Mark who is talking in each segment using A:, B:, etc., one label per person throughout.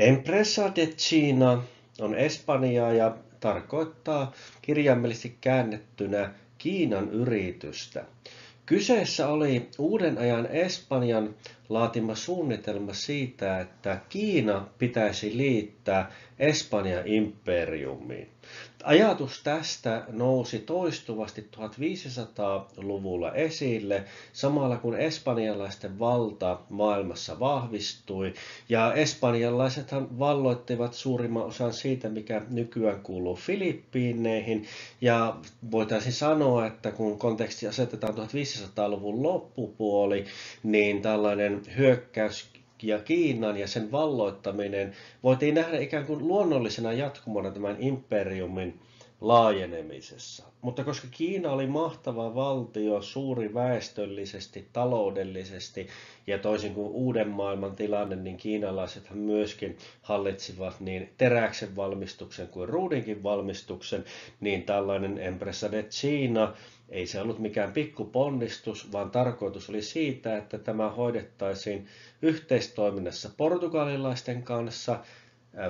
A: Empresa de China on espanjaa ja tarkoittaa kirjaimellisesti käännettynä Kiinan yritystä. Kyseessä oli uuden ajan Espanjan laatima suunnitelma siitä, että Kiina pitäisi liittää Espanjan imperiumiin. Ajatus tästä nousi toistuvasti 1500-luvulla esille, samalla kun espanjalaisten valta maailmassa vahvistui, ja espanjalaisethan valloittivat suurimman osan siitä, mikä nykyään kuuluu Filippiineihin, ja voitaisiin sanoa, että kun konteksti asetetaan 1500-luvun loppupuoli, niin tällainen hyökkäys ja Kiinan ja sen valloittaminen voitiin nähdä ikään kuin luonnollisena jatkumona tämän imperiumin laajenemisessa. Mutta koska Kiina oli mahtava valtio, suuri väestöllisesti, taloudellisesti ja toisin kuin uuden maailman tilanne, niin kiinalaisethan myöskin hallitsivat niin teräksen valmistuksen kuin ruudinkin valmistuksen, niin tällainen Empresa de China ei se ollut mikään pikkuponnistus, vaan tarkoitus oli siitä, että tämä hoidettaisiin yhteistoiminnassa portugalilaisten kanssa.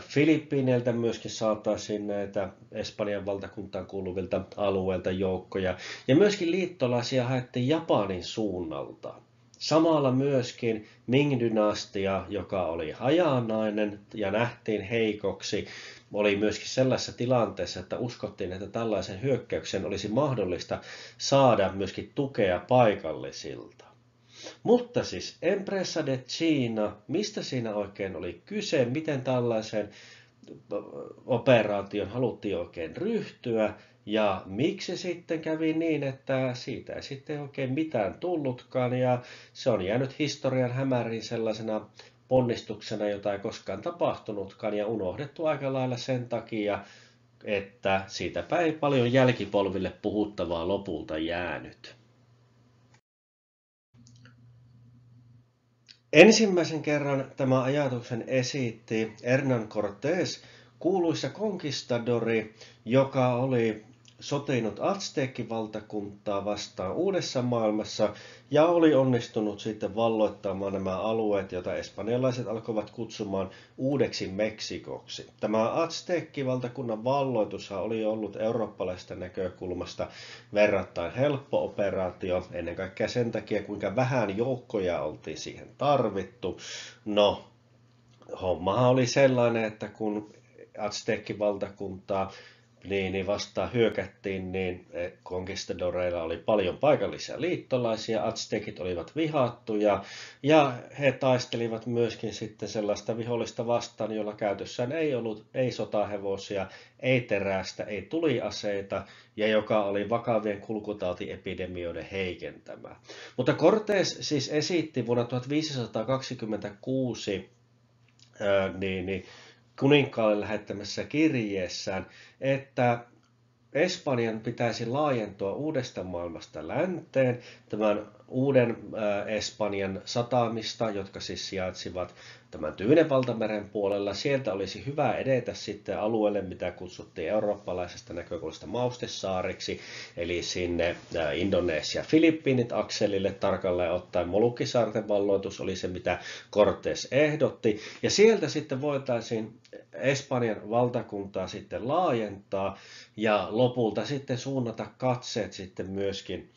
A: Filippiineiltä myöskin saataisiin näitä Espanjan valtakuntaan kuuluvilta alueilta joukkoja. Ja myöskin liittolaisia haettiin Japanin suunnalta. Samalla myöskin Ming-dynastia, joka oli hajanainen ja nähtiin heikoksi, oli myöskin sellaisessa tilanteessa, että uskottiin, että tällaisen hyökkäyksen olisi mahdollista saada myöskin tukea paikallisilta. Mutta siis Empresa de China, mistä siinä oikein oli kyse, miten tällaiseen operaation haluttiin oikein ryhtyä ja miksi sitten kävi niin, että siitä ei sitten oikein mitään tullutkaan ja se on jäänyt historian hämäriin sellaisena ponnistuksena, jota ei koskaan tapahtunutkaan ja unohdettu aika lailla sen takia, että siitäpä ei paljon jälkipolville puhuttavaa lopulta jäänyt. Ensimmäisen kerran tämä ajatuksen esitti Hernán Cortés, kuuluisa konkistadori, joka oli sotinut Azteekkivaltakuntaa vastaan Uudessa maailmassa ja oli onnistunut sitten valloittamaan nämä alueet, joita espanjalaiset alkoivat kutsumaan Uudeksi Meksikoksi. Tämä Azteekkivaltakunnan valloitushan oli ollut eurooppalaisesta näkökulmasta verrattain helppo operaatio, ennen kaikkea sen takia, kuinka vähän joukkoja oltiin siihen tarvittu. No, hommahan oli sellainen, että kun Azteekkivaltakuntaa niin vastaan hyökättiin, niin konkistadoreilla oli paljon paikallisia liittolaisia, aztekit olivat vihattuja ja he taistelivat myöskin sitten sellaista vihollista vastaan, jolla käytössään ei ollut ei sotahevosia, ei terästä, ei tuliaseita ja joka oli vakavien kulkutautiepidemioiden heikentämä. Mutta Cortés siis esitti vuonna 1526 kuninkaalle lähettämässä kirjeessään, että Espanjan pitäisi laajentua uudesta maailmasta länteen, tämän uuden Espanjan satamista, jotka siis sijaitsivat tämän Tyynen valtameren puolella. Sieltä olisi hyvä edetä sitten alueelle, mitä kutsuttiin eurooppalaisesta näkökulmasta Maustesaariksi, eli sinne Indonesia-Filippiinit akselille tarkalleen ottaen. Molukkisaarten valloitus oli se, mitä Cortés ehdotti. Ja sieltä sitten voitaisiin Espanjan valtakuntaa sitten laajentaa ja lopulta sitten suunnata katseet sitten myöskin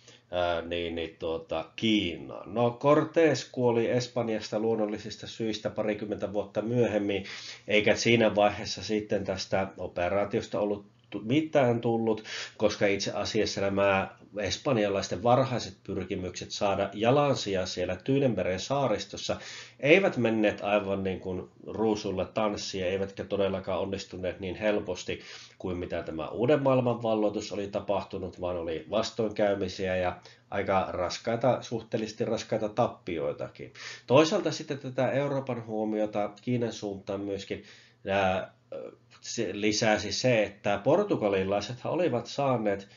A: Kiinaan. No Cortés kuoli Espanjasta luonnollisista syistä parikymmentä vuotta myöhemmin, eikä siinä vaiheessa sitten tästä operaatiosta ollut mitään tullut, koska itse asiassa nämä espanjalaisten varhaiset pyrkimykset saada jalansija siellä Tyynenmeren saaristossa eivät menneet aivan niin kuin ruusulle tanssia, eivätkä todellakaan onnistuneet niin helposti kuin mitä tämä uuden maailman valloitus oli tapahtunut, vaan oli vastoinkäymisiä ja aika raskaita, suhteellisesti raskaita tappioitakin. Toisaalta sitten tätä Euroopan huomiota Kiinan suuntaan myöskin lisäsi se, että portugalilaisethan olivat saaneet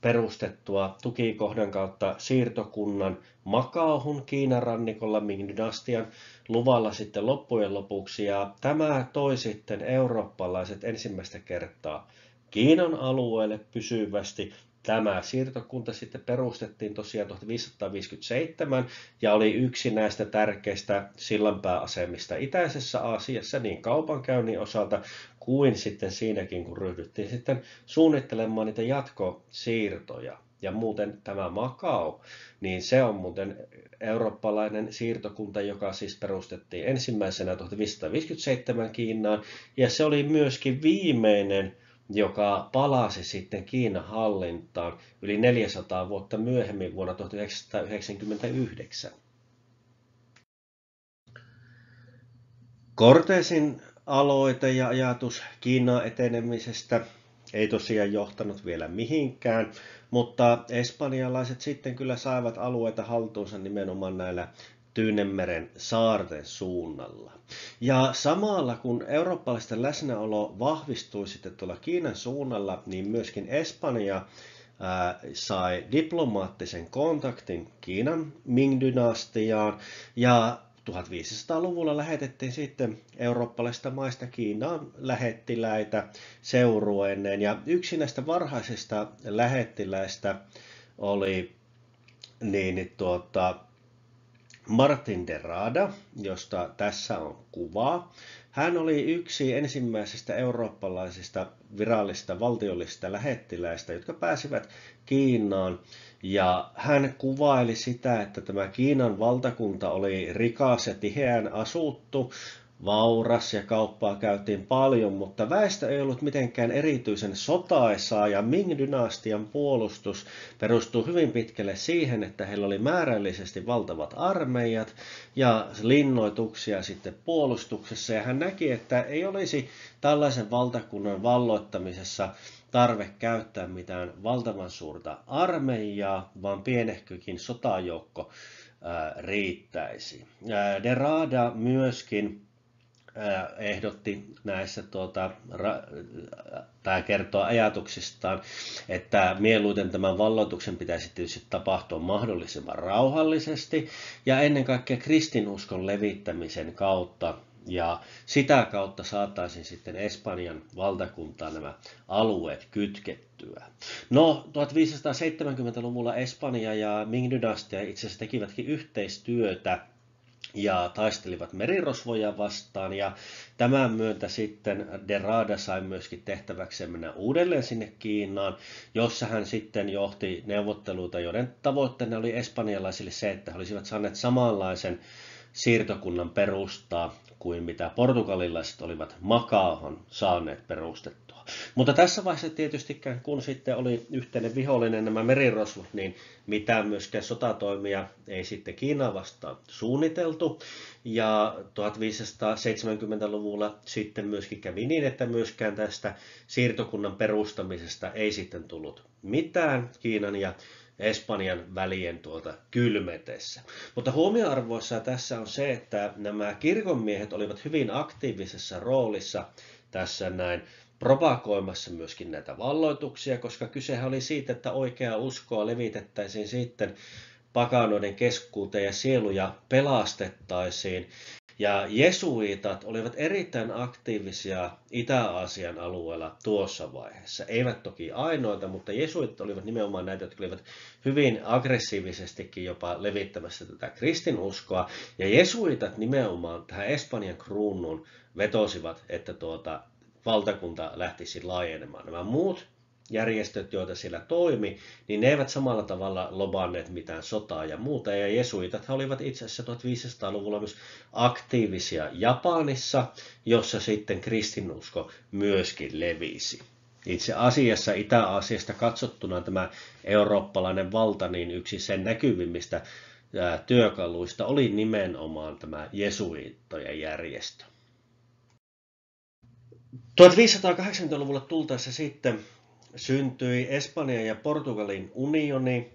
A: perustettua tukikohdan kautta siirtokunnan Macaohun Kiinan rannikolla Ming-dynastian luvalla sitten loppujen lopuksi. Ja tämä toi sitten eurooppalaiset ensimmäistä kertaa Kiinan alueelle pysyvästi Tämä siirtokunta sitten perustettiin tosiaan 1557 ja oli yksi näistä tärkeistä sillanpääasemista itäisessä Aasiassa niin kaupankäynnin osalta kuin sitten siinäkin, kun ryhdyttiin sitten suunnittelemaan niitä jatkosiirtoja. Ja muuten tämä Macao, niin se on muuten eurooppalainen siirtokunta, joka siis perustettiin ensimmäisenä 1557 Kiinaan, ja se oli myöskin viimeinen, joka palasi sitten Kiinan hallintaan yli 400 vuotta myöhemmin vuonna 1999. Cortesin aloite ja ajatus Kiinan etenemisestä ei tosiaan johtanut vielä mihinkään, mutta espanjalaiset sitten kyllä saivat alueita haltuunsa nimenomaan näillä Tyynenmeren saarten suunnalla. Ja samalla kun eurooppalaisten läsnäolo vahvistui sitten tuolla Kiinan suunnalla, niin myöskin Espanja sai diplomaattisen kontaktin Kiinan Ming-dynastiaan ja 1500-luvulla lähetettiin sitten eurooppalaisista maista Kiinaan lähettiläitä seurueineen. Ja yksi näistä varhaisista lähettiläistä oli Martin de Rada, josta tässä on kuva. Hän oli yksi ensimmäisistä eurooppalaisista virallisista valtiollisista lähettiläistä, jotka pääsivät Kiinaan. Ja hän kuvaili sitä, että tämä Kiinan valtakunta oli rikas ja tiheään asuttu, vauras ja kauppaa käytiin paljon, mutta väestö ei ollut mitenkään erityisen sotaisaa ja Ming-dynastian puolustus perustuu hyvin pitkälle siihen, että heillä oli määrällisesti valtavat armeijat ja linnoituksia sitten puolustuksessa ja hän näki, että ei olisi tällaisen valtakunnan valloittamisessa tarve käyttää mitään valtavan suurta armeijaa, vaan pienehkökin sotajoukko riittäisi. De Rada myöskin ehdotti näissä, tämä kertoo ajatuksistaan, että mieluiten tämän valloituksen pitäisi tietysti tapahtua mahdollisimman rauhallisesti ja ennen kaikkea kristinuskon levittämisen kautta. Ja sitä kautta saataisiin sitten Espanjan valtakuntaan nämä alueet kytkettyä. No, 1570-luvulla Espanja ja Ming-dynastia itse asiassa tekivätkin yhteistyötä ja taistelivat merirosvoja vastaan ja tämän myötä sitten de Rada sai myöskin tehtäväkseen mennä uudelleen sinne Kiinaan, jossa hän sitten johti neuvotteluita, joiden tavoitteena oli espanjalaisille se, että he olisivat saaneet samanlaisen siirtokunnan perustaa kuin mitä portugalilaiset olivat Macaohon saaneet perustettua. Mutta tässä vaiheessa tietystikään, kun sitten oli yhteinen vihollinen nämä merirosvot, niin mitään myöskään sotatoimia ei sitten Kiinaa vastaan suunniteltu. Ja 1570-luvulla sitten myöskin kävi niin, että myöskään tästä siirtokunnan perustamisesta ei sitten tullut mitään Kiinan ja Espanjan välien kylmetessä. Mutta huomioarvoissa tässä on se, että nämä kirkonmiehet olivat hyvin aktiivisessa roolissa tässä näin propagoimassa myöskin näitä valloituksia, koska kysehän oli siitä, että oikeaa uskoa levitettäisiin sitten pakanoiden keskuuteen ja sieluja pelastettaisiin. Ja jesuitat olivat erittäin aktiivisia Itä-Aasian alueella tuossa vaiheessa. Eivät toki ainoita, mutta jesuitat olivat nimenomaan näitä, jotka olivat hyvin aggressiivisestikin jopa levittämässä tätä kristinuskoa. Ja jesuitat nimenomaan tähän Espanjan kruunuun vetosivat, että valtakunta lähtisi laajenemaan. Nämä muut järjestöt, joita siellä toimi, niin ne eivät samalla tavalla lobanneet mitään sotaa ja muuta. Ja jesuitat olivat itse asiassa 1500-luvulla myös aktiivisia Japanissa, jossa sitten kristinusko myöskin levisi. Itse asiassa Itä-Aasiasta katsottuna tämä eurooppalainen valta, niin yksi sen näkyvimmistä työkaluista oli nimenomaan tämä jesuittojen järjestö. 1580-luvulla tultaessa sitten syntyi Espanjan ja Portugalin unioni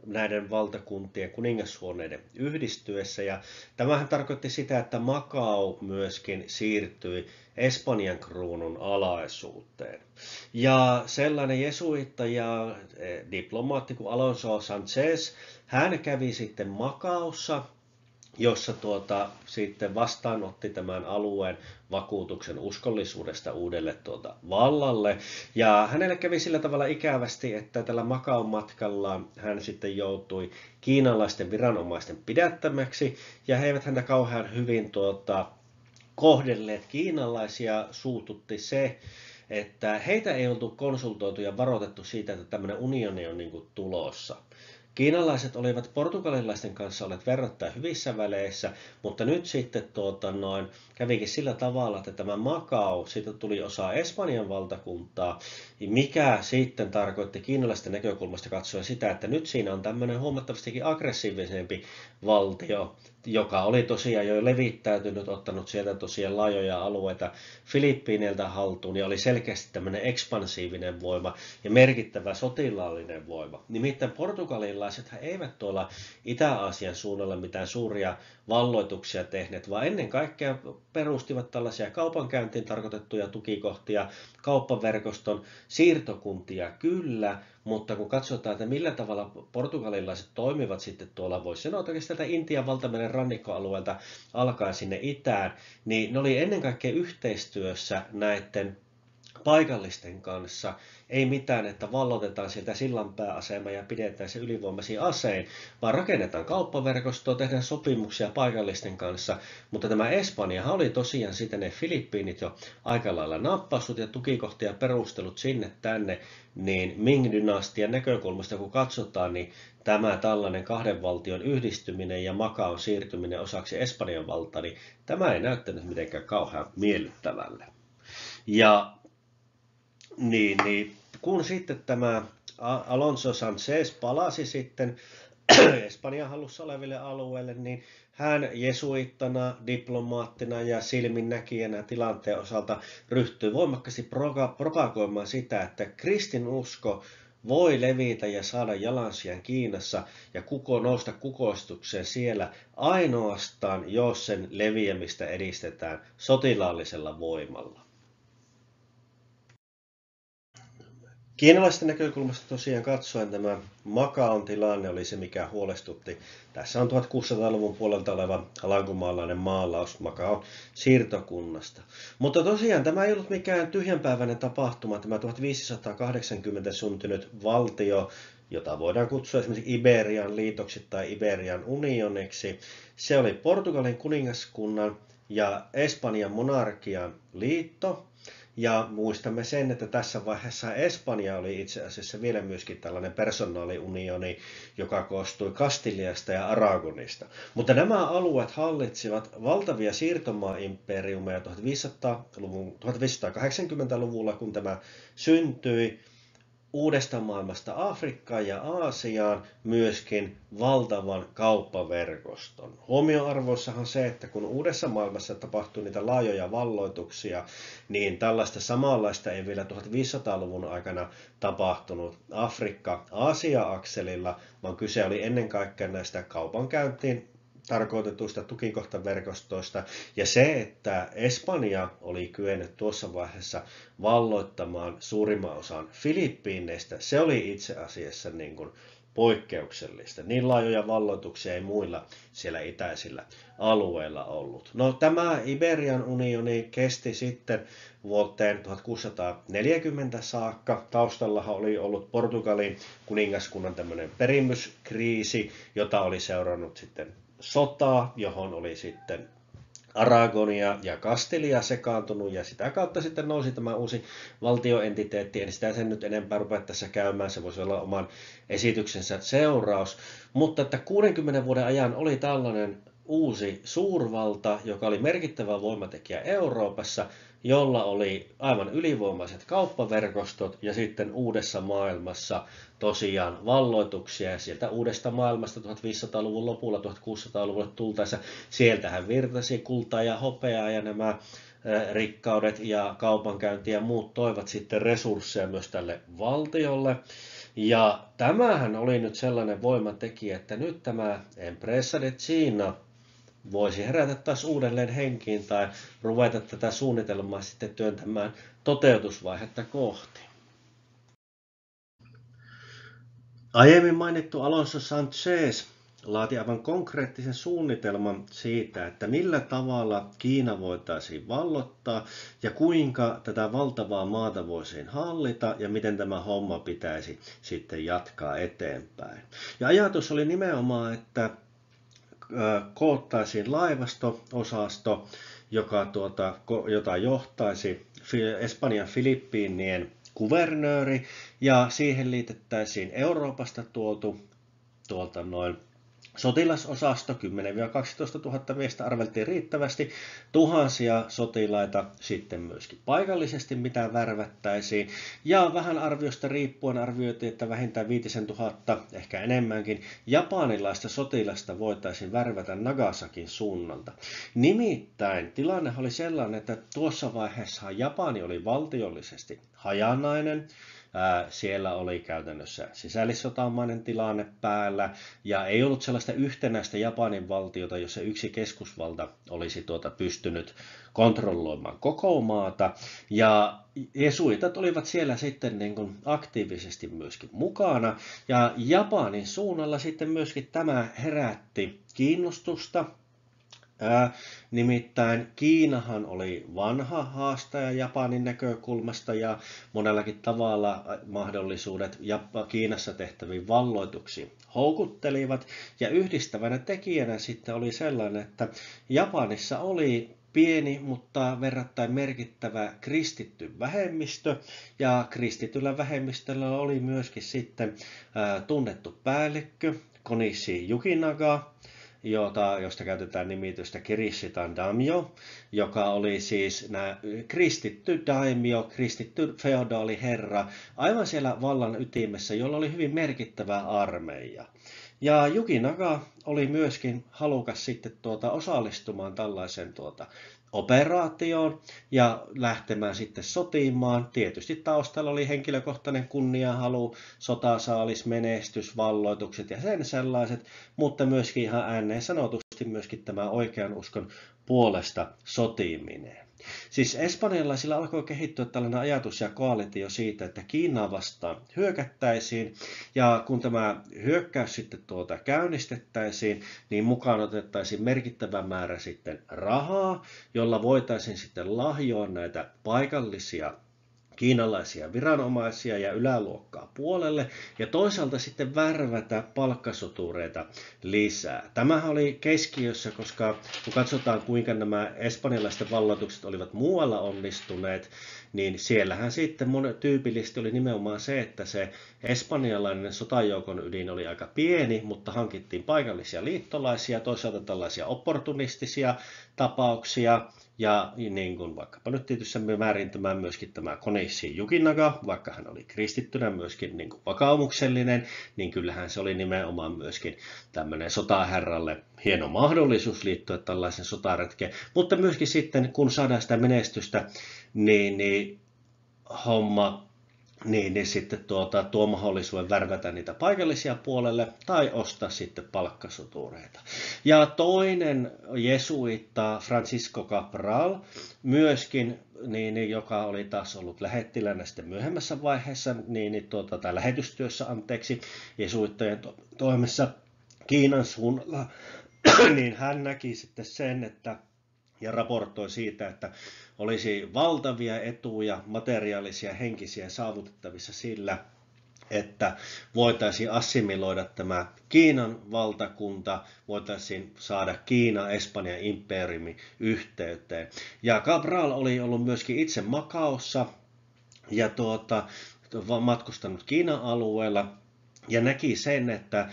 A: näiden valtakuntien kuningashuoneiden yhdistyessä. Ja tämähän tarkoitti sitä, että Macao myöskin siirtyi Espanjan kruunun alaisuuteen. Ja sellainen jesuitta ja diplomaatti kuin Alonso Sanchez, hän kävi sitten Macaossa jossa sitten vastaanotti tämän alueen vakuutuksen uskollisuudesta uudelle vallalle. Ja hänelle kävi sillä tavalla ikävästi, että tällä Macaon matkalla hän sitten joutui kiinalaisten viranomaisten pidättämäksi, ja he eivät häntä kauhean hyvin kohdelleet. Kiinalaisia suututti se, että heitä ei oltu konsultoitu ja varoitettu siitä, että tämmöinen unioni on niin kuin tulossa. Kiinalaiset olivat portugalilaisten kanssa olleet verrattain hyvissä väleissä, mutta nyt sitten kävikin sillä tavalla, että tämä Macao, siitä tuli osa Espanjan valtakuntaa, mikä sitten tarkoitti kiinalaisten näkökulmasta katsoen sitä, että nyt siinä on tämmöinen huomattavastikin aggressiivisempi valtio, joka oli tosiaan jo levittäytynyt, ottanut sieltä tosiaan laajoja alueita Filippiineiltä haltuun ja oli selkeästi tämmöinen ekspansiivinen voima ja merkittävä sotilaallinen voima. Nimittäin portugalilaisethan eivät tuolla Itä-Aasian suunnalla mitään suuria valloituksia tehneet, vaan ennen kaikkea perustivat tällaisia kaupankäyntiin tarkoitettuja tukikohtia, kauppaverkoston siirtokuntia kyllä, mutta kun katsotaan, että millä tavalla portugalilaiset toimivat sitten tuolla, voisi sanoa oikeastaan Intian valtameren rannikkoalueelta alkaen sinne itään, niin ne oli ennen kaikkea yhteistyössä näiden paikallisten kanssa. Ei mitään, että vallotetaan sieltä sillanpääasema ja pidetään se ylivoimaisiin asein, vaan rakennetaan kauppaverkostoa, tehdään sopimuksia paikallisten kanssa. Mutta tämä Espanjahan oli tosiaan sitten ne Filippiinit jo aika lailla nappassut ja tukikohtia perustelut sinne tänne, niin Ming-dynastian näkökulmasta kun katsotaan, niin tämä tällainen kahden valtion yhdistyminen ja Macaon siirtyminen osaksi Espanjan valtaa, niin tämä ei näyttänyt mitenkään kauhean miellyttävälle. Ja niin, kun sitten tämä Alonso Sanchez palasi sitten Espanjan hallussa oleville alueille, niin hän jesuittana, diplomaattina ja silminnäkijänä tilanteen osalta ryhtyi voimakkaasti propagoimaan sitä, että kristinusko voi levitä ja saada jalansijan Kiinassa ja nousta kukoistukseen siellä ainoastaan, jos sen leviämistä edistetään sotilaallisella voimalla. Kiinalaisten näkökulmasta tosiaan katsoen tämä Macaon tilanne oli se, mikä huolestutti. Tässä on 1600-luvun puolelta oleva alankomaalainen maalaus Macaon siirtokunnasta. Mutta tosiaan tämä ei ollut mikään tyhjänpäiväinen tapahtuma, tämä 1580 syntynyt valtio, jota voidaan kutsua esimerkiksi Iberian liitoksi tai Iberian unioniksi. Se oli Portugalin kuningaskunnan ja Espanjan monarkian liitto. Ja muistamme sen, että tässä vaiheessa Espanja oli itse asiassa vielä myöskin tällainen personaaliunioni, joka koostui Kastiliasta ja Aragonista. Mutta nämä alueet hallitsivat valtavia siirtomaa-imperiumeja 1580-luvulla, kun tämä syntyi. Uudesta maailmasta Afrikkaan ja Aasiaan myöskin valtavan kauppaverkoston. Huomioarvoissahan se, että kun uudessa maailmassa tapahtui niitä laajoja valloituksia, niin tällaista samanlaista ei vielä 1500-luvun aikana tapahtunut Afrikka-Aasia-akselilla, vaan kyse oli ennen kaikkea näistä kaupankäyntiin tarkoitetuista tukikohtaverkostoista, ja se, että Espanja oli kyennyt tuossa vaiheessa valloittamaan suurimman osan Filippiineistä, se oli itse asiassa niin kuin poikkeuksellista. Niin laajoja valloituksia ei muilla siellä itäisillä alueilla ollut. No, tämä Iberian unioni kesti sitten vuoteen 1640 saakka. Taustallahan oli ollut Portugalin kuningaskunnan tämmöinen perimyskriisi, jota oli seurannut sitten sotaa, johon oli sitten Aragonia ja Kastilia sekaantunut ja sitä kautta sitten nousi tämä uusi valtioentiteetti. En sitä sen nyt enempää rupea tässä käymään, se voisi olla oman esityksensä seuraus. Mutta että 60 vuoden ajan oli tällainen uusi suurvalta, joka oli merkittävä voimatekijä Euroopassa, jolla oli aivan ylivoimaiset kauppaverkostot ja sitten uudessa maailmassa tosiaan valloituksia. Ja sieltä uudesta maailmasta 1500-luvun lopulla 1600-luvulle tultaessa, sieltähän virtasi kultaa ja hopeaa ja nämä rikkaudet ja kaupankäynti ja muut toivat sitten resursseja myös tälle valtiolle. Ja tämähän oli nyt sellainen voimatekijä, että nyt tämä Empresa de China voisi herätä taas uudelleen henkiin tai ruveta tätä suunnitelmaa sitten työntämään toteutusvaihetta kohti. Aiemmin mainittu Alonso Sanchez laati aivan konkreettisen suunnitelman siitä, että millä tavalla Kiina voitaisiin vallottaa ja kuinka tätä valtavaa maata voisiin hallita ja miten tämä homma pitäisi sitten jatkaa eteenpäin. Ja ajatus oli nimenomaan, että koottaisiin laivasto-osasto, jota johtaisi Espanjan Filippiinien kuvernööri, ja siihen liitettäisiin Euroopasta tuolta noin sotilasosasto, 10-12 000 miestä arveltiin riittävästi, tuhansia sotilaita sitten myöskin paikallisesti, mitä värvättäisiin, ja vähän arviosta riippuen arvioitiin, että vähintään 5 000, ehkä enemmänkin, japanilaista sotilasta voitaisiin värvätä Nagasakin suunnalta. Nimittäin tilanne oli sellainen, että tuossa vaiheessa Japani oli valtiollisesti hajanainen. Siellä oli käytännössä sisällissotamainen tilanne päällä ja ei ollut sellaista yhtenäistä Japanin valtiota, jossa yksi keskusvalta olisi pystynyt kontrolloimaan koko maata. Ja jesuitat olivat siellä sitten niin kuin aktiivisesti myöskin mukana ja Japanin suunnalla sitten myöskin tämä herätti kiinnostusta. Nimittäin Kiinahan oli vanha haastaja Japanin näkökulmasta ja monellakin tavalla mahdollisuudet Kiinassa tehtäviin valloituksiin houkuttelivat. Ja yhdistävänä tekijänä sitten oli sellainen, että Japanissa oli pieni, mutta verrattain merkittävä kristitty vähemmistö, ja kristityllä vähemmistöllä oli myöskin sitten tunnettu päällikkö Konishi Yukinaga, josta käytetään nimitystä Kirishitan daimyo, joka oli siis kristitty daimyo, kristitty feodaaliherra, aivan siellä vallan ytimessä, jolla oli hyvin merkittävä armeija. Ja Yukinaga oli myöskin halukas sitten osallistumaan tällaiseen operaatioon ja lähtemään sitten sotimaan. Tietysti taustalla oli henkilökohtainen kunniahalu, sotasaalis, menestys, valloitukset ja sen sellaiset, mutta myöskin ihan ääneen sanotusti myöskin tämä oikean uskon puolesta sotiminen. Siis espanjalaisilla alkoi kehittyä tällainen ajatus ja koalitio siitä, että Kiinaa vastaan hyökättäisiin, ja kun tämä hyökkäys sitten käynnistettäisiin, niin mukaan otettaisiin merkittävä määrä sitten rahaa, jolla voitaisiin sitten lahjoa näitä paikallisia kiinalaisia viranomaisia ja yläluokkaa puolelle ja toisaalta sitten värvätä palkkasotureita lisää. Tämähän oli keskiössä, koska kun katsotaan kuinka nämä espanjalaisten valloitukset olivat muualla onnistuneet, niin siellähän sitten tyypillisesti oli nimenomaan se, että se espanjalainen sotajoukon ydin oli aika pieni, mutta hankittiin paikallisia liittolaisia, toisaalta tällaisia opportunistisia tapauksia, ja niin kuin vaikkapa nyt tietysti määrintämään myöskin tämä Konishi Yukinaga, vaikka hän oli kristittynä myöskin niin kuin vakaumuksellinen, niin kyllähän se oli nimenomaan myöskin tämmöinen sotaherralle hieno mahdollisuus liittyä tällaisen sotaretkeen. Mutta myöskin sitten, kun saadaan sitä menestystä, niin sitten tuo mahdollisuuden värvätä niitä paikallisia puolelle tai ostaa sitten palkkasotureita. Ja toinen jesuitta, Francisco Cabral, myöskin, joka oli taas ollut lähettilänä sitten myöhemmässä vaiheessa, tai lähetystyössä, jesuittojen toimessa Kiinan suunnalla, niin hän näki sitten sen, ja raportoi siitä, että olisi valtavia etuja, materiaalisia ja henkisiä saavutettavissa sillä, että voitaisiin assimiloida tämä Kiinan valtakunta, voitaisiin saada Kiina Espanjan imperiumi yhteyteen. Ja Cabral oli ollut myöskin itse Macaossa ja matkustanut Kiinan alueella ja näki sen, että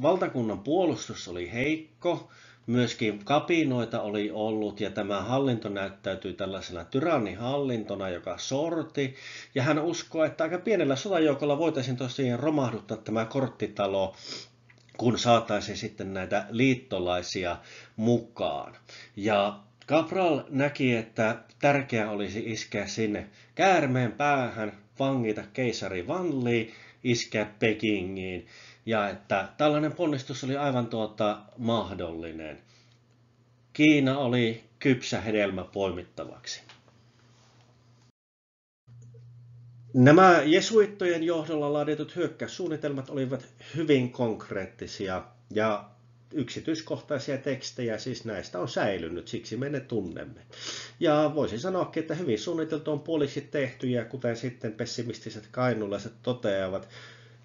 A: valtakunnan puolustus oli heikko, myöskin kapinoita oli ollut ja tämä hallinto näyttäytyi tällaisena tyrannihallintona, joka sorti. Ja hän uskoi, että aika pienellä sotajoukolla voitaisiin tosiaan romahduttaa tämä korttitalo, kun saataisiin sitten näitä liittolaisia mukaan. Ja Cabral näki, että tärkeää olisi iskeä sinne käärmeen päähän, vangita keisari Wanli, iskeä Pekingiin. Ja että tällainen ponnistus oli aivan mahdollinen. Kiina oli kypsä hedelmä poimittavaksi. Nämä jesuittojen johdolla laaditut hyökkäyssuunnitelmat olivat hyvin konkreettisia ja yksityiskohtaisia tekstejä siis näistä on säilynyt, siksi me ne tunnemme. Ja voisin sanoakin, että hyvin suunniteltu on puoliksi tehty, ja kuten sitten pessimistiset kainulaiset toteavat,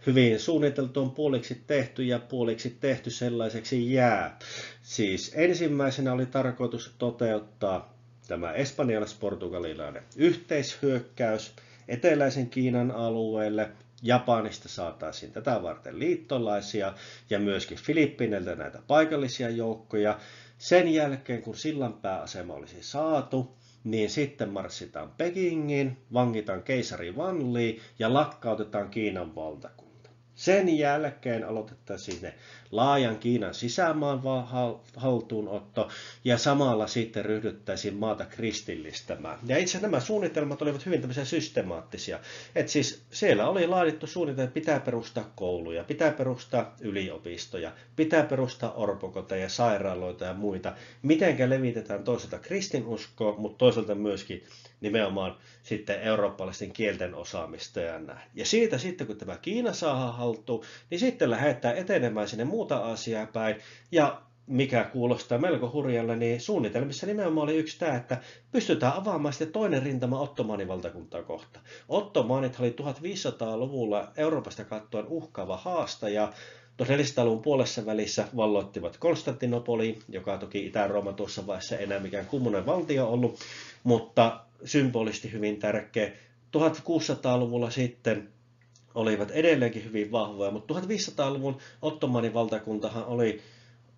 A: hyvin suunniteltu on puoliksi tehty ja puoliksi tehty sellaiseksi jää. Siis ensimmäisenä oli tarkoitus toteuttaa tämä espanjalais-portugalilainen yhteishyökkäys eteläisen Kiinan alueelle. Japanista saataisiin tätä varten liittolaisia ja myöskin Filippiineiltä näitä paikallisia joukkoja. Sen jälkeen, kun sillanpääasema olisi saatu, niin sitten marssitaan Pekingiin, vangitaan keisari Wanli ja lakkautetaan Kiinan valtakunta. Sen jälkeen aloitettaisiin ne laajan Kiinan sisämaan haltuunotto ja samalla sitten ryhdyttäisiin maata kristillistämään. Ja itse nämä suunnitelmat olivat hyvin tämmöisiä systemaattisia. Että siis siellä oli laadittu suunnitelma, että pitää perustaa kouluja, pitää perustaa yliopistoja, pitää perustaa orpokoteja, sairaaloita ja muita. Mitenkä levitetään toisaalta kristinuskoa, mutta toisaalta myöskin nimenomaan sitten eurooppalaisten kielten osaamista ja näin. Ja siitä sitten, kun tämä Kiina saadaan haltuun, niin sitten lähdetään etenemään sinne muuta Aasiaa päin. Ja mikä kuulostaa melko hurjalle, niin suunnitelmissa nimenomaan oli yksi tämä, että pystytään avaamaan sitten toinen rintama Ottomaanivaltakuntaa kohtaan. Ottomaanit oli 1500-luvulla Euroopasta katsoen uhkaava haastaja. 1400-luvun puolessa välissä valloittivat Konstantinopoliin, joka toki Itä-Rooma tuossa vaiheessa ei enää mikään kummonen valtio ollut, mutta symbolisesti hyvin tärkeä. 1600-luvulla sitten olivat edelleenkin hyvin vahvoja, mutta 1500-luvun Ottomanin valtakuntahan oli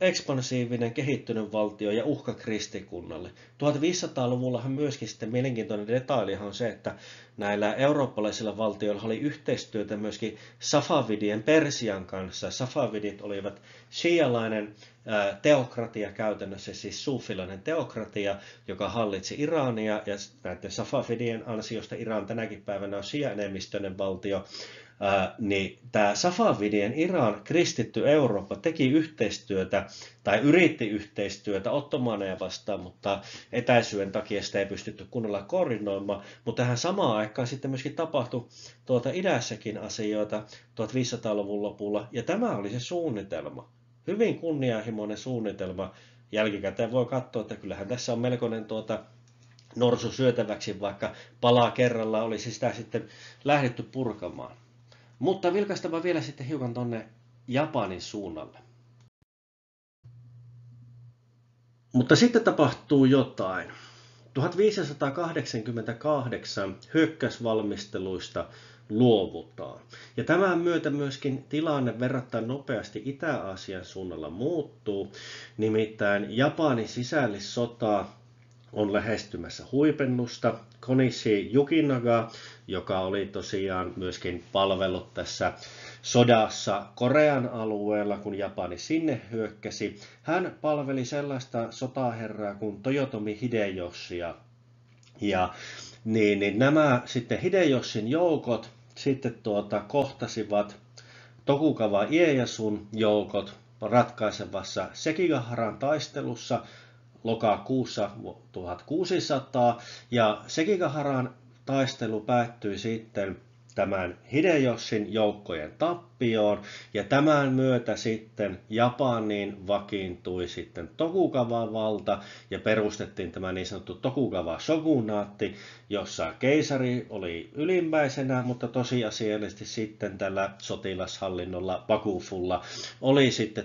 A: ekspansiivinen, kehittynyt valtio ja uhka kristikunnalle. 1500-luvullahan myöskin sitten mielenkiintoinen detailihan on se, että näillä eurooppalaisilla valtioilla oli yhteistyötä myöskin Safavidien Persian kanssa. Safavidit olivat shialainen teokratia käytännössä, siis suufilainen teokratia, joka hallitsi Irania, ja näiden Safavidien ansiosta Iran tänäkin päivänä on shia-enemmistöinen valtio. Niin tämä Safavidien Iran kristitty Eurooppa teki yhteistyötä tai yritti yhteistyötä ottomaneja vastaan, mutta etäisyyden takia sitä ei pystytty kunnolla koordinoimaan. Mutta tähän samaan aikaan sitten myöskin tapahtui idässäkin asioita 1500-luvun lopulla, ja tämä oli se suunnitelma. Hyvin kunnianhimoinen suunnitelma. Jälkikäteen voi katsoa, että kyllähän tässä on melkoinen norsu syötäväksi, vaikka palaa kerralla olisi sitä sitten lähdetty purkamaan. Mutta vilkaistava vielä sitten hiukan tonne Japanin suunnalle. Mutta sitten tapahtuu jotain. 1588 hyökkäysvalmisteluista luovutaan. Ja tämän myötä myöskin tilanne verrattain nopeasti Itä-Aasian suunnalla muuttuu. Nimittäin Japanin sisällissota on lähestymässä huipennusta. Konishi Yukinaga, joka oli tosiaan myöskin palvellut tässä sodassa Korean alueella, kun Japani sinne hyökkäsi. Hän palveli sellaista sotaherraa kuin Toyotomi Hideyoshia. Ja nämä sitten Hideyoshin joukot sitten kohtasivat Tokugawa Ieyasun joukot ratkaisevassa Sekigaharan taistelussa lokakuussa 1600, ja Sekigaharan taistelu päättyi sitten tämän Hideyoshin joukkojen tappioon, ja tämän myötä sitten Japaniin vakiintui sitten Tokugawan valta ja perustettiin tämä niin sanottu Tokugawa shogunaatti, jossa keisari oli ylimmäisenä, mutta tosiasiallisesti sitten tällä sotilashallinnolla Bakufulla oli sitten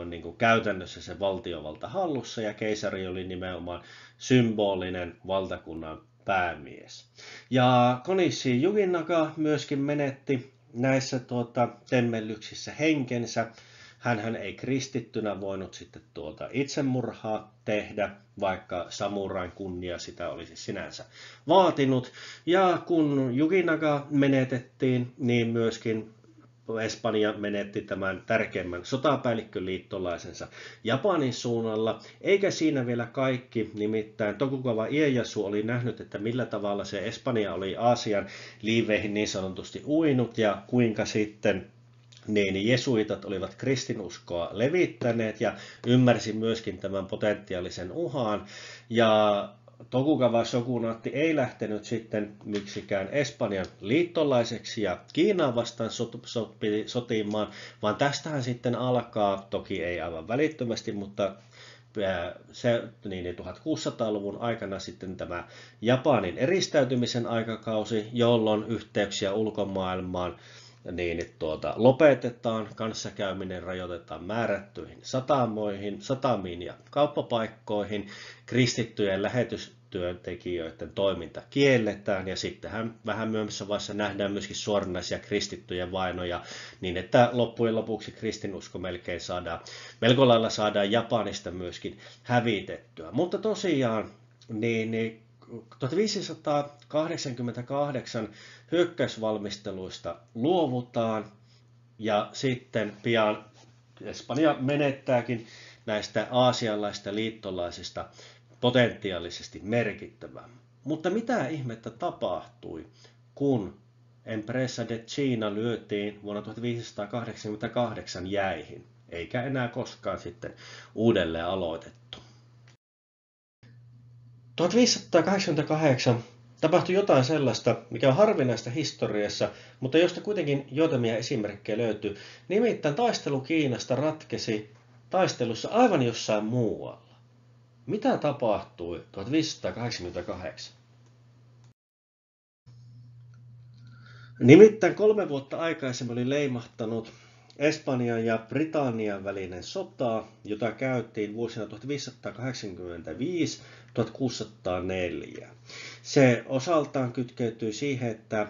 A: niin kuin käytännössä se valtiovalta hallussa, ja keisari oli nimenomaan symbolinen valtakunnan päämies. Ja Konishi Yukinaga myöskin menetti näissä temmellyksissä henkensä. Hänhän ei kristittynä voinut sitten itsemurhaa tehdä, vaikka samurain kunnia sitä olisi sinänsä vaatinut. Ja kun Yukinaga menetettiin, niin myöskin Espanja menetti tämän tärkeimmän sotapäällikköliittolaisensa Japanin suunnalla, eikä siinä vielä kaikki, nimittäin Tokugawa Ieyasu oli nähnyt, että millä tavalla se Espanja oli Aasian liiveihin niin sanotusti uinut ja kuinka sitten jesuitat olivat kristinuskoa levittäneet ja ymmärsi myöskin tämän potentiaalisen uhan, ja Tokugawa shogunaatti ei lähtenyt sitten miksikään Espanjan liittolaiseksi ja Kiinaa vastaan sotimaan, vaan tästähän sitten alkaa, toki ei aivan välittömästi, mutta se 1600-luvun aikana sitten tämä Japanin eristäytymisen aikakausi, jolloin yhteyksiä ulkomaailmaan lopetetaan, kanssakäyminen rajoitetaan määrättyihin satamiin ja kauppapaikkoihin, kristittyjen lähetystyöntekijöiden toiminta kielletään ja sittenhän vähän myöhemmässä vaiheessa nähdään myöskin suoranaisia kristittyjen vainoja niin, että loppujen lopuksi kristinusko melko lailla saadaan Japanista myöskin hävitettyä. Mutta tosiaan 1588 hyökkäysvalmisteluista luovutaan ja sitten pian Espanja menettääkin näistä aasialaisista liittolaisista potentiaalisesti merkittävää. Mutta mitä ihmettä tapahtui, kun Empresa de China lyötiin vuonna 1588 jäihin, eikä enää koskaan sitten uudelleen aloitettu? 1588 tapahtui jotain sellaista, mikä on harvinaista historiassa, mutta josta kuitenkin joitamia esimerkkejä löytyy. Nimittäin taistelu Kiinasta ratkesi taistelussa aivan jossain muualla. Mitä tapahtui 1588? Nimittäin 3 vuotta aikaisemmin oli leimahtanut Espanjan ja Britannian välinen sota, jota käytiin vuosina 1585-1604. Se osaltaan kytkeytyi siihen, että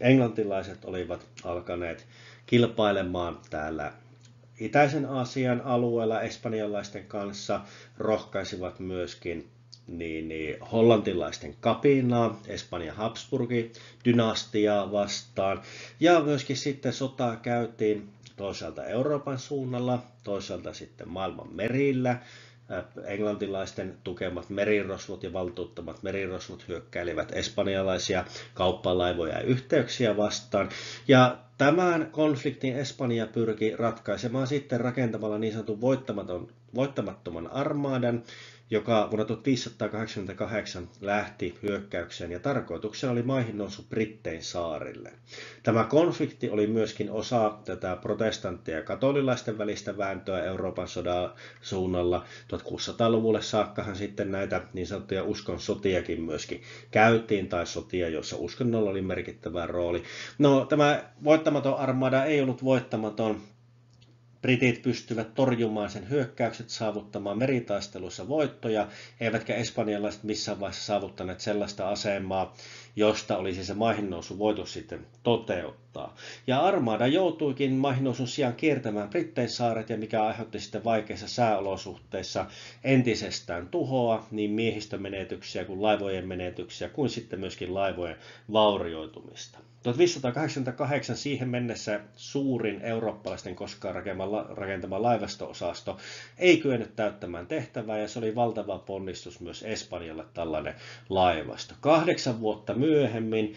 A: englantilaiset olivat alkaneet kilpailemaan täällä Itäisen Aasian alueella espanjalaisten kanssa, rohkaisivat myöskin hollantilaisten kapinaa, Espanjan Habsburgi-dynastiaa vastaan. Ja myöskin sitten sotaa käytiin toisaalta Euroopan suunnalla, toisaalta sitten maailman merillä. Englantilaisten tukemat merirosvot ja valtuuttamat merirosvot hyökkäilivät espanjalaisia kauppalaivoja ja yhteyksiä vastaan. Ja tämän konfliktin Espanja pyrki ratkaisemaan sitten rakentamalla niin sanotun voittamattoman armaadan, joka vuonna 1588 lähti hyökkäykseen ja tarkoituksena oli maihinnousu Brittein saarille. Tämä konflikti oli myöskin osa tätä protestanttien ja katolilaisten välistä vääntöä Euroopan sodan suunnalla. 1600-luvulle saakkahan sitten näitä niin sanottuja uskon sotiakin myöskin käytiin, tai sotia, joissa uskonnolla oli merkittävä rooli. No, tämä voittamaton armada ei ollut voittamaton. Britit pystyvät torjumaan sen hyökkäykset, saavuttamaan meritaisteluissa voittoja, eivätkä espanjalaiset missään vaiheessa saavuttaneet sellaista asemaa, josta olisi se maihinnousu voitu sitten toteuttaa. Ja armada joutuikin maihinnousun sijaan kiertämään Brittein saaret, ja mikä aiheutti sitten vaikeissa sääolosuhteissa entisestään tuhoa, niin miehistömenetyksiä kuin laivojen menetyksiä, kuin sitten myöskin laivojen vaurioitumista. 1588 siihen mennessä suurin eurooppalaisten koskaan rakentama laivasto-osasto ei kyennyt täyttämään tehtävää, ja se oli valtava ponnistus myös Espanjalle tällainen laivasto. 8 vuotta myöhemmin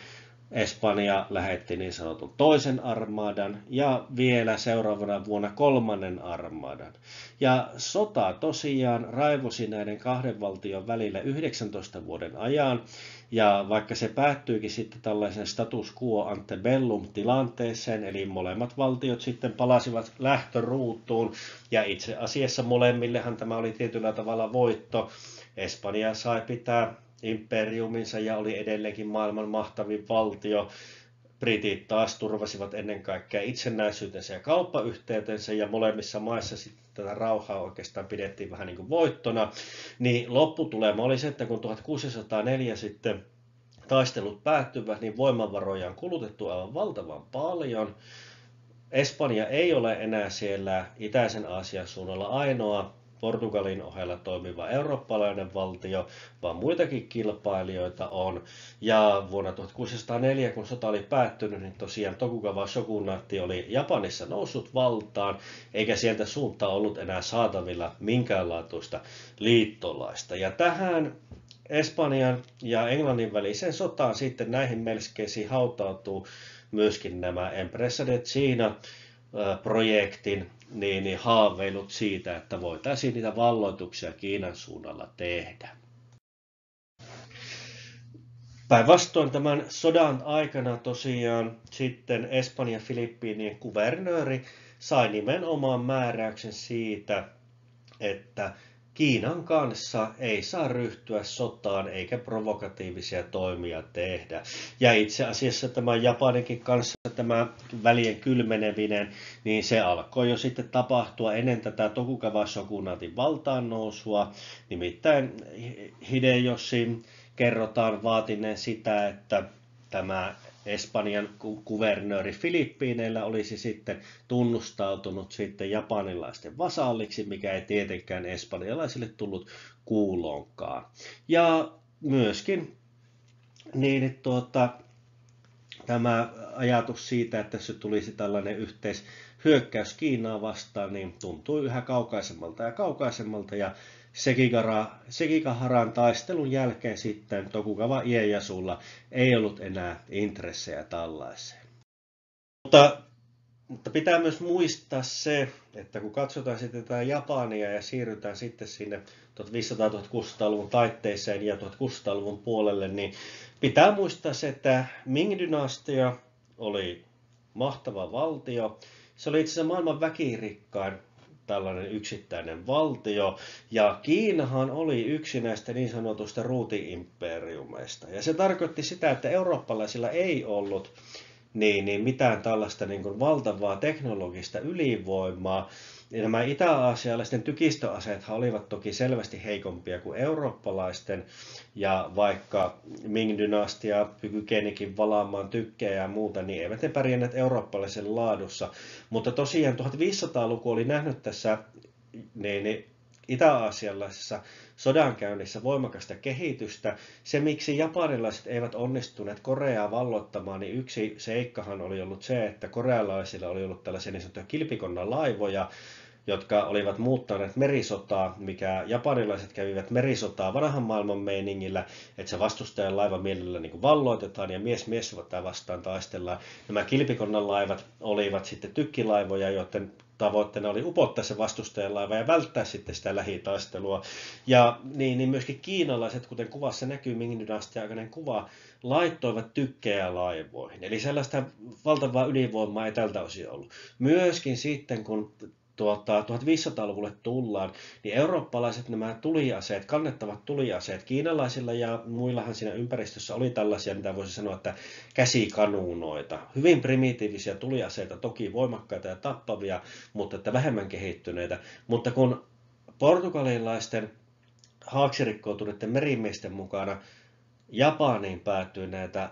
A: Espanja lähetti niin sanotun toisen armadan ja vielä seuraavana vuonna 3. armadan. Ja sota tosiaan raivosi näiden kahden valtion välillä 19 vuoden ajan. Ja vaikka se päättyikin sitten tällaisen status quo ante bellum tilanteeseen, eli molemmat valtiot sitten palasivat lähtöruutuun, ja itse asiassa molemmillehan tämä oli tietyllä tavalla voitto. Espanja sai pitää imperiuminsa ja oli edelleenkin maailman mahtavin valtio. Britit taas turvasivat ennen kaikkea itsenäisyytensä ja kauppayhteytensä, ja molemmissa maissa sitten tätä rauhaa oikeastaan pidettiin vähän niin kuin voittona. Niin lopputulema oli se, että kun 1604 sitten taistelut päättyvät, niin voimavaroja on kulutettu aivan valtavan paljon. Espanja ei ole enää siellä Itäisen Aasian suunnalla ainoa Portugalin ohella toimiva eurooppalainen valtio, vaan muitakin kilpailijoita on. Ja vuonna 1604, kun sota oli päättynyt, niin tosiaan Tokugawa shogunaatti oli Japanissa noussut valtaan, eikä sieltä suuntaan ollut enää saatavilla minkäänlaatuista liittolaista. Ja tähän Espanjan ja Englannin väliseen sotaan sitten näihin melskeisiin hautautuu myöskin nämä Empresa de China projektin niin haaveilut siitä, että voitaisiin niitä valloituksia Kiinan suunnalla tehdä. Päinvastoin tämän sodan aikana tosiaan sitten Espanjan Filippiinien kuvernööri sai nimenomaan määräyksen siitä, että Kiinan kanssa ei saa ryhtyä sotaan eikä provokatiivisia toimia tehdä. Ja itse asiassa tämä Japaninkin kanssa tämä välien kylmeneminen, niin se alkoi jo sitten tapahtua ennen tätä Tokugawa shogunaatin valtaan nousua. Nimittäin Hideyoshi kerrotaan vaatineen sitä, että tämä Espanjan kuvernööri Filippiineillä olisi sitten tunnustautunut sitten japanilaisten vasalliksi, mikä ei tietenkään espanjalaisille tullut kuuloonkaan. Ja myöskin tämä ajatus siitä, että se tulisi tällainen yhteishyökkäys Kiinaa vastaan, niin tuntui yhä kaukaisemmalta ja kaukaisemmalta. Ja Sekigaharan taistelun jälkeen sitten Tokugawa Ieyasulla ei ollut enää intressejä tällaiseen. Mutta pitää myös muistaa se, että kun katsotaan sitten tätä Japania ja siirrytään sitten sinne 1500-1600-luvun taitteeseen ja 1600-luvun puolelle, niin pitää muistaa se, että Ming-dynastia oli mahtava valtio. Se oli itse asiassa maailman väkirikkain tällainen yksittäinen valtio, ja Kiinahan oli yksi näistä niin sanotusta ruuti-imperiumeista. Ja se tarkoitti sitä, että eurooppalaisilla ei ollut mitään tällaista niin kuin valtavaa teknologista ylivoimaa. Ja nämä itä-aasialaisten tykistöaseethan olivat toki selvästi heikompia kuin eurooppalaisten, ja vaikka Ming-dynastia kykenikin valaamaan tykkejä ja muuta, niin eivät ne pärjänneet eurooppalaisen laadussa. Mutta tosiaan 1500-luku oli nähnyt tässä itä-aasialaisessa sodankäynnissä voimakasta kehitystä. Se, miksi japanilaiset eivät onnistuneet Koreaa valloittamaan, niin yksi seikkahan oli ollut se, että korealaisilla oli ollut tällaisia niin sanottuja kilpikonnalaivoja, jotka olivat muuttaneet merisotaa, mikä japanilaiset kävivät merisotaa vanhan maailman meiningillä, että se vastustajan laiva mielellä niin kuin valloitetaan ja mies vastaan taistellaan. Nämä kilpikonnalaivat olivat sitten tykkilaivoja, joiden tavoitteena oli upottaa se vastustajan laiva ja välttää sitten sitä lähitaistelua. Ja niin myöskin kiinalaiset, kuten kuvassa näkyy Ming-dynastian aikainen kuva, laittoivat tykkejä laivoihin. Eli sellaista valtavaa ylivoimaa ei tältä osin ollut. Myöskin sitten, kun 1500-luvulle tullaan, niin eurooppalaiset nämä tuliaseet, kannettavat tuliaseet, kiinalaisilla ja muillahan siinä ympäristössä oli tällaisia, mitä voisi sanoa, että käsikanuunoita. Hyvin primitiivisiä tuliaseita, toki voimakkaita ja tappavia, mutta että vähemmän kehittyneitä. Mutta kun portugalilaisten haaksirikkoutuneiden merimiesten mukana Japaniin päätyi näitä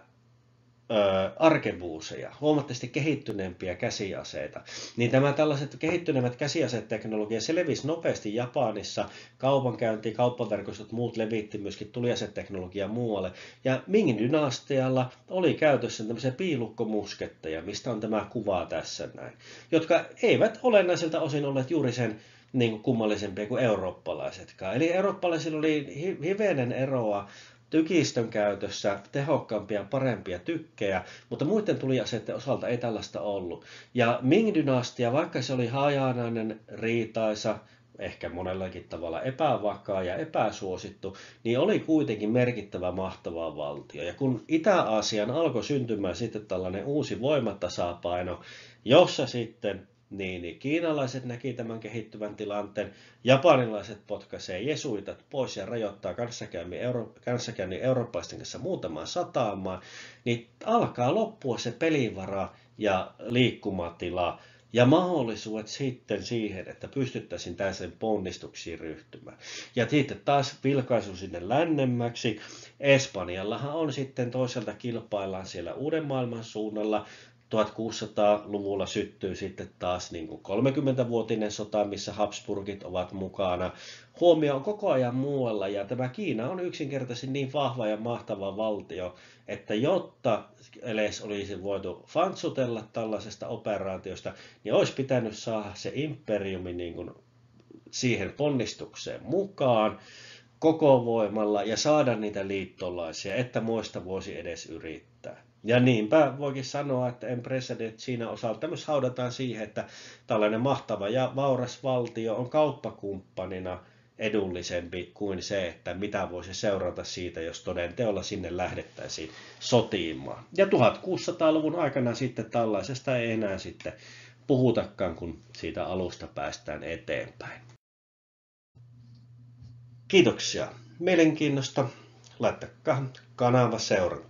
A: arkebuuseja, huomattavasti kehittyneempiä käsiaseita, niin tämä tällaiset kehittyneemmät käsiaseteknologia se levisi nopeasti Japanissa, kaupankäynti, kauppaverkostot, muut levitti myöskin tuliaseteknologiaa muualle, ja Ming-dynastialla oli käytössä tämmöisiä piilukkomusketteja, mistä on tämä kuva tässä näin, jotka eivät olennaisilta osin olleet juuri sen niin kummallisempia kuin eurooppalaisetkaan. Eli eurooppalaisilla oli hivenen eroa tykistön käytössä, tehokkaampia, parempia tykkejä, mutta muiden tuliaseiden osalta ei tällaista ollut. Ja Ming-dynastia, vaikka se oli hajanainen, riitaisa, ehkä monellakin tavalla epävakaa ja epäsuosittu, niin oli kuitenkin merkittävä mahtava valtio. Ja kun Itä-Aasian alkoi syntymään sitten tällainen uusi voimatasapaino, jossa sitten kiinalaiset näki tämän kehittyvän tilanteen, japanilaiset potkaisee jesuitat pois ja rajoittaa kanssakäynnin eurooppalaisten kanssa muutamaan sataamaan, niin alkaa loppua se pelivara ja liikkumatila ja mahdollisuudet sitten siihen, että pystyttäisiin tällaisen ponnistuksiin ryhtymään. Ja sitten taas vilkaisu sinne lännemmäksi. Espanjallahan on sitten toisaalta kilpaillaan siellä uuden maailman suunnalla. 1600-luvulla syttyy sitten taas 30-vuotinen sota, missä Habsburgit ovat mukana. Huomio on koko ajan muualla ja tämä Kiina on yksinkertaisesti niin vahva ja mahtava valtio, että jotta edes olisi voitu fantsutella tällaisesta operaatiosta, niin olisi pitänyt saada se imperiumi siihen ponnistukseen mukaan koko voimalla ja saada niitä liittolaisia, että muista voisi edes yrittää. Ja niinpä voikin sanoa, että Empresa de China osalta myös haudataan siihen, että tällainen mahtava ja vauras valtio on kauppakumppanina edullisempi kuin se, että mitä voisi seurata siitä, jos toden teolla sinne lähdettäisiin sotimaan. Ja 1600-luvun aikana sitten tällaisesta ei enää sitten puhutakaan, kun siitä alusta päästään eteenpäin. Kiitoksia mielenkiinnosta. Laittakaa kanava seurantaan.